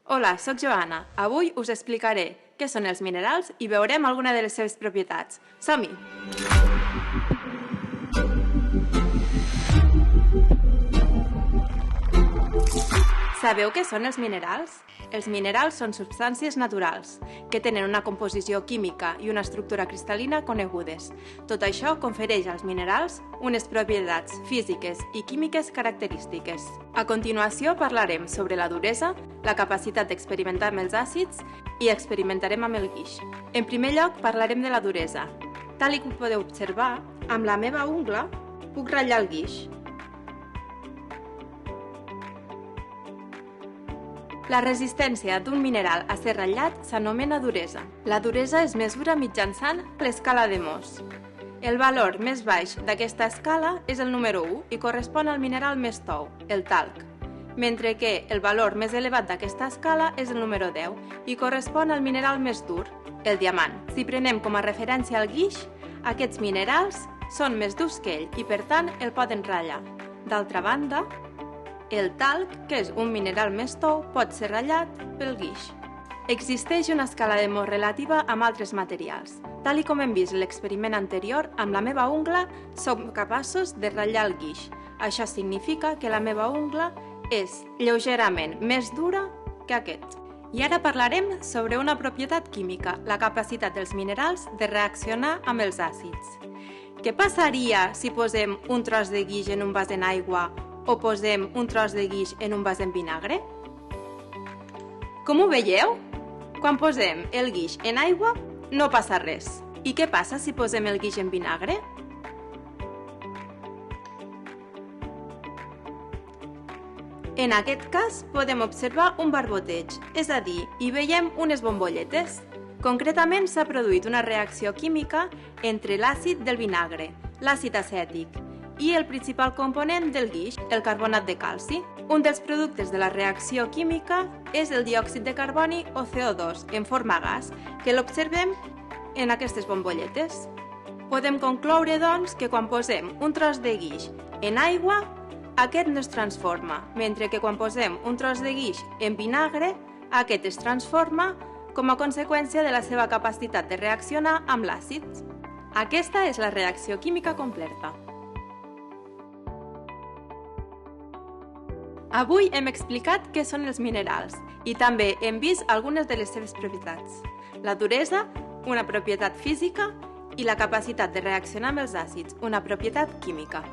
Hola, sóc Joana. Avui us explicaré què són els minerals i veurem alguna de les seves propietats. Som-hi! Sabeu què són els minerals? Els minerals són substàncies naturals, que tenen una composició química i una estructura cristal·lina conegudes. Tot això confereix als minerals unes propietats físiques i químiques característiques. A continuació parlarem sobre la duresa, la capacitat d'experimentar amb els àcids i experimentarem amb el guix. En primer lloc parlarem de la duresa. Tal com podeu observar, amb la meva ungla puc ratllar el guix. La resistència d'un mineral a ser ratllat s'anomena duresa. La duresa es mesura mitjançant l'escala de Mohs. El valor més baix d'aquesta escala és el número 1 i correspon al mineral més tou, el talc, mentre que el valor més elevat d'aquesta escala és el número 10 i correspon al mineral més dur, el diamant. Si prenem com a referència el guix, aquests minerals són més durs que ell i per tant el poden ratllar. D'altra banda, el talc, que és un mineral més tou, pot ser ratllat pel guix. Existeix una escala de Mohs relativa amb altres materials. Tal com hem vist en l'experiment anterior, amb la meva ungla som capaços de ratllar el guix. Això significa que la meva ungla és lleugerament més dura que aquest. I ara parlarem sobre una propietat química, la capacitat dels minerals de reaccionar amb els àcids. Què passaria si posem un tros de guix en un vas en aigua o posem un tros de guix en un vas en vinagre? Com ho veieu? Quan posem el guix en aigua, no passa res. I què passa si posem el guix en vinagre? En aquest cas, podem observar un barboteig, és a dir, hi veiem unes bombolletes. Concretament, s'ha produït una reacció química entre l'àcid del vinagre, l'àcid acètic, i el principal component del guix, el carbonat de calci. Un dels productes de la reacció química és el diòxid de carboni o CO2 en forma gas, que l'observem en aquestes bombolletes. Podem concloure, doncs, que quan posem un tros de guix en aigua, aquest no es transforma, mentre que quan posem un tros de guix en vinagre, aquest es transforma com a conseqüència de la seva capacitat de reaccionar amb l'àcid. Aquesta és la reacció química completa. Avui hem explicat què són els minerals i també hem vist algunes de les seves propietats. La duresa, una propietat física, i la capacitat de reaccionar amb els àcids, una propietat química.